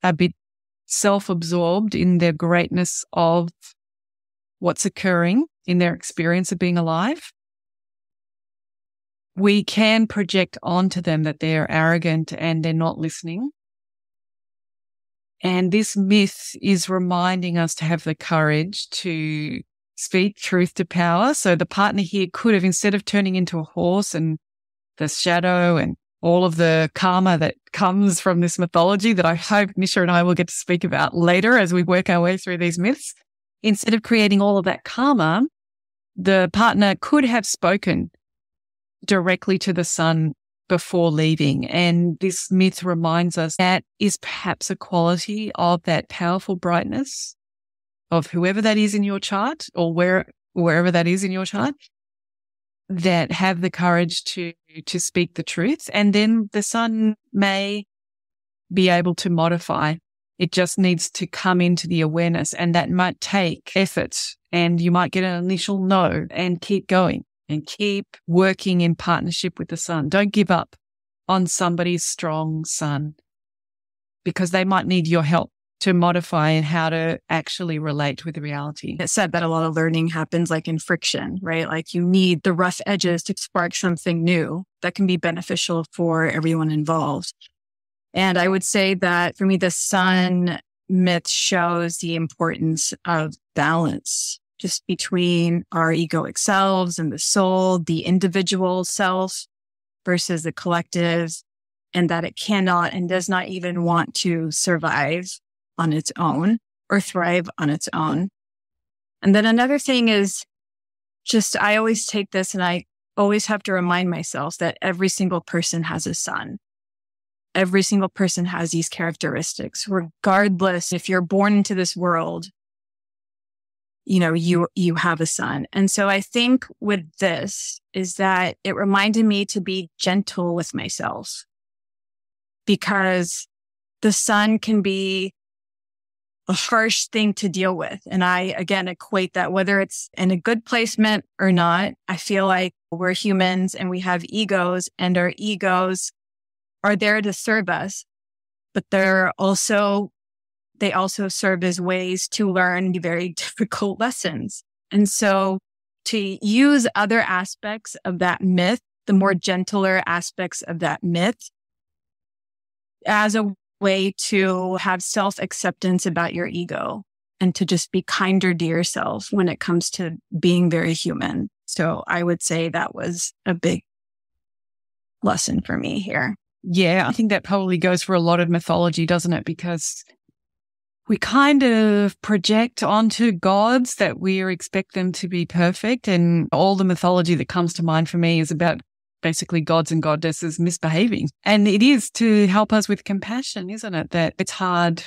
a bit self-absorbed in their greatness of what's occurring in their experience of being alive, we can project onto them that they're arrogant and they're not listening. And this myth is reminding us to have the courage to speak truth to power. So the partner here could have, instead of turning into a horse and the shadow and all of the karma that comes from this mythology that I hope Nisha and I will get to speak about later as we work our way through these myths, instead of creating all of that karma, the partner could have spoken directly to the sun before leaving. And this myth reminds us that is perhaps a quality of that powerful brightness of whoever that is in your chart or wherever that is in your chart, that have the courage to speak the truth. And then the sun may be able to modify. It just needs to come into the awareness, and that might take effort, and you might get an initial no, and keep going and keep working in partnership with the sun. Don't give up on somebody's strong sun, because they might need your help to modify and how to actually relate with reality. It said that a lot of learning happens like in friction, right? Like you need the rough edges to spark something new that can be beneficial for everyone involved. And I would say that for me, the sun myth shows the importance of balance just between our egoic selves and the soul, the individual self versus the collective, and that it cannot and does not even want to survive on its own or thrive on its own. And then another thing is just, I always take this and I always have to remind myself that every single person has a sun. Every single person has these characteristics, regardless if you're born into this world, you have a sun. And so I think with this is that it reminded me to be gentle with myself, because the sun can be a harsh thing to deal with. And I, again, equate that whether it's in a good placement or not. I feel like we're humans and we have egos, and our egos are there to serve us, but they also serve as ways to learn the very difficult lessons. And so to use other aspects of that myth, the more gentler aspects of that myth, as a way to have self-acceptance about your ego and to just be kinder to yourself when it comes to being very human. So I would say that was a big lesson for me here. Yeah, I think that probably goes for a lot of mythology, doesn't it? Because we kind of project onto gods that we expect them to be perfect. And all the mythology that comes to mind for me is about basically gods and goddesses misbehaving. And it is to help us with compassion, isn't it? That it's hard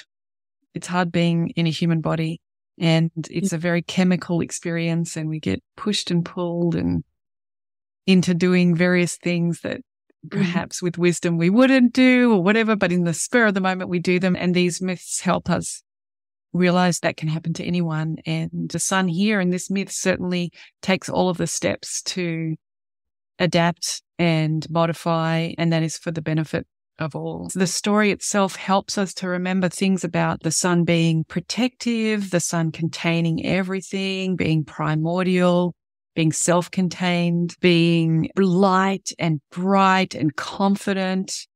It's hard being in a human body, and it's a very chemical experience, and we get pushed and pulled and into doing various things that perhaps with wisdom we wouldn't do or whatever, but in the spur of the moment we do them. And these myths help us realize that can happen to anyone. And the sun here in this myth certainly takes all of the steps to adapt and modify, and that is for the benefit of all. The story itself helps us to remember things about the sun being protective, the sun containing everything, being primordial, being self-contained, being light and bright and confident,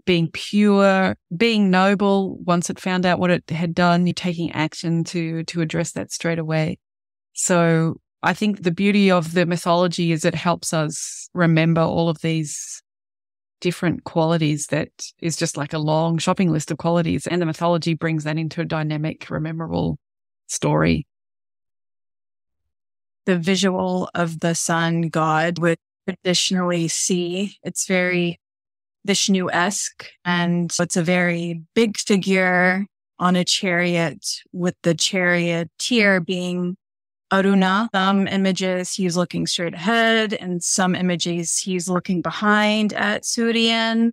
being pure, being noble. Once it found out what it had done, you're taking action to address that straight away. So I think the beauty of the mythology is it helps us remember all of these different qualities that is just like a long shopping list of qualities. And the mythology brings that into a dynamic, rememberable story. The visual of the sun god would traditionally see, it's very Vishnu-esque, and it's a very big figure on a chariot with the charioteer being Aruna. Some images he's looking straight ahead, and some images he's looking behind at Surya.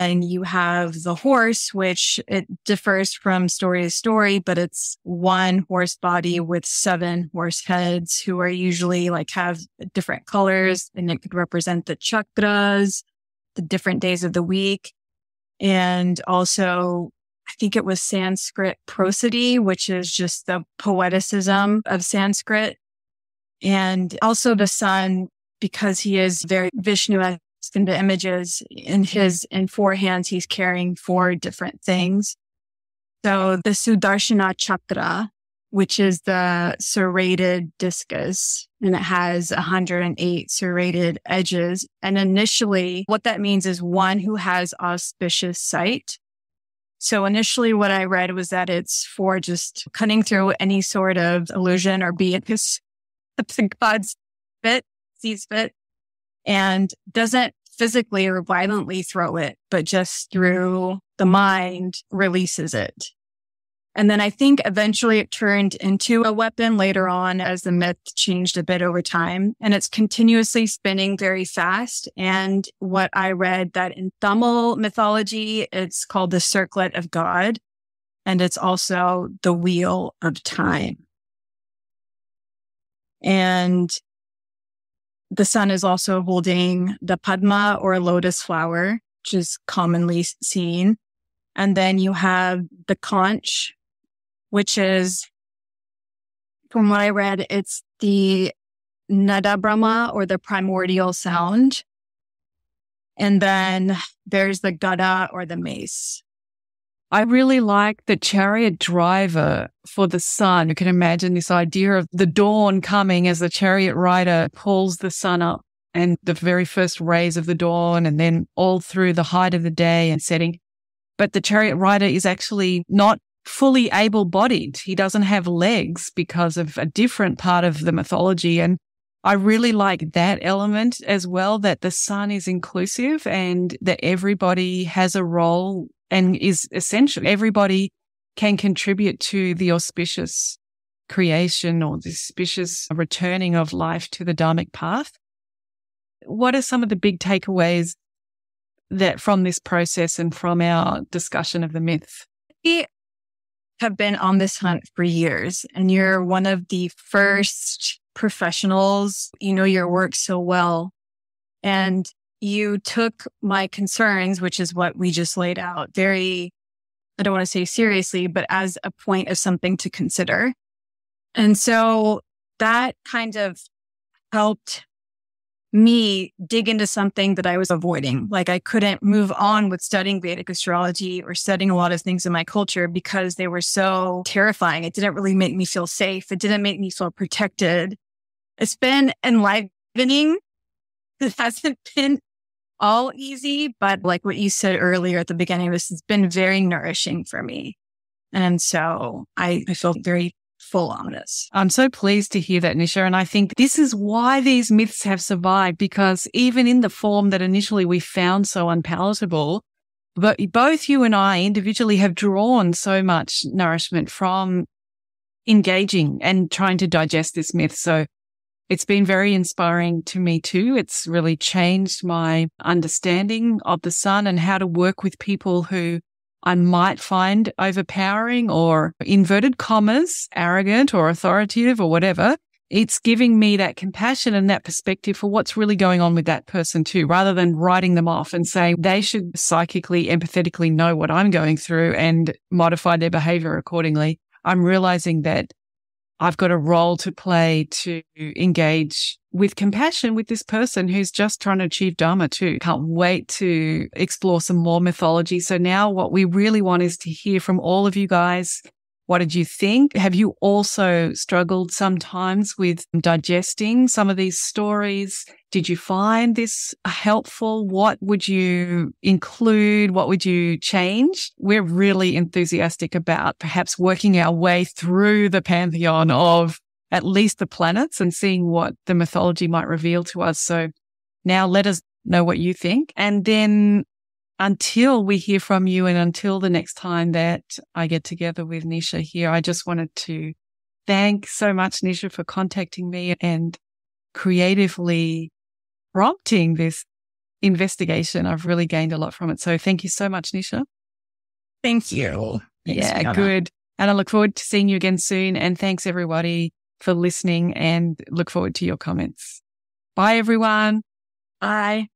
And you have the horse, which it differs from story to story, but it's one horse body with 7 horse heads who are usually have different colors, and it could represent the chakras, the different days of the week. And also, I think it was Sanskrit prosody, which is just the poeticism of Sanskrit. And also the sun, because he is very Vishnu-esque in the images, in 4 hands, he's carrying 4 different things. So the Sudarshana chakra, which is the serrated discus, and it has 108 serrated edges. And initially, what that means is one who has auspicious sight. So initially what I read was that it's for just cutting through any sort of illusion or being the God's sees fit, and doesn't physically or violently throw it, but just through the mind releases it. And then I think eventually it turned into a weapon later on as the myth changed a bit over time. And it's continuously spinning very fast. And what I read that in Tamil mythology, it's called the circlet of God. And it's also the wheel of time. And the sun is also holding the Padma or lotus flower, which is commonly seen. And then you have the conch, which is, from what I read, it's the Nada Brahma or the primordial sound. And then there's the Gada or the mace. I really like the chariot driver for the sun. You can imagine this idea of the dawn coming as the chariot rider pulls the sun up, and the very first rays of the dawn, and then all through the height of the day and setting. But the chariot rider is actually not fully able-bodied. He doesn't have legs because of a different part of the mythology. And I really like that element as well, that the sun is inclusive and that everybody has a role and is essential. Everybody can contribute to the auspicious creation or the auspicious returning of life to the dharmic path. What are some of the big takeaways that from this process and from our discussion of the myth? We have been on this hunt for years, and you're one of the first professionals. You know your work so well. And you took my concerns, which is what we just laid out, very, I don't want to say seriously, but as a point of something to consider. And so that kind of helped me dig into something that I was avoiding. Like I couldn't move on with studying Vedic astrology or studying a lot of things in my culture because they were so terrifying. It didn't really make me feel safe. It didn't make me feel protected. It's been enlivening. It hasn't been all easy, but like what you said earlier at the beginning, this has been very nourishing for me. And so I feel very full on this. I'm so pleased to hear that, Nisha. And I think this is why these myths have survived, because even in the form that initially we found so unpalatable, But both you and I individually have drawn so much nourishment from engaging and trying to digest this myth. So it's been very inspiring to me too. It's really changed my understanding of the sun and how to work with people who I might find overpowering or inverted commas, arrogant or authoritative or whatever. It's giving me that compassion and that perspective for what's really going on with that person too, rather than writing them off and saying they should psychically, empathetically know what I'm going through and modify their behavior accordingly. I'm realizing that I've got a role to play to engage with compassion with this person who's just trying to achieve Dharma too. Can't wait to explore some more mythology. So now what we really want is to hear from all of you guys. What did you think? Have you also struggled sometimes with digesting some of these stories? Did you find this helpful? What would you include? What would you change? We're really enthusiastic about perhaps working our way through the pantheon of at least the planets and seeing what the mythology might reveal to us. So now let us know what you think. And then until we hear from you and until the next time that I get together with Nisha here, I just wanted to thank so much Nisha for contacting me and creatively prompting this investigation. I've really gained a lot from it. So thank you so much, Nisha. Thank you. Thanks, Fiona. Good. And I look forward to seeing you again soon. And thanks everybody for listening and look forward to your comments. Bye, everyone. Bye.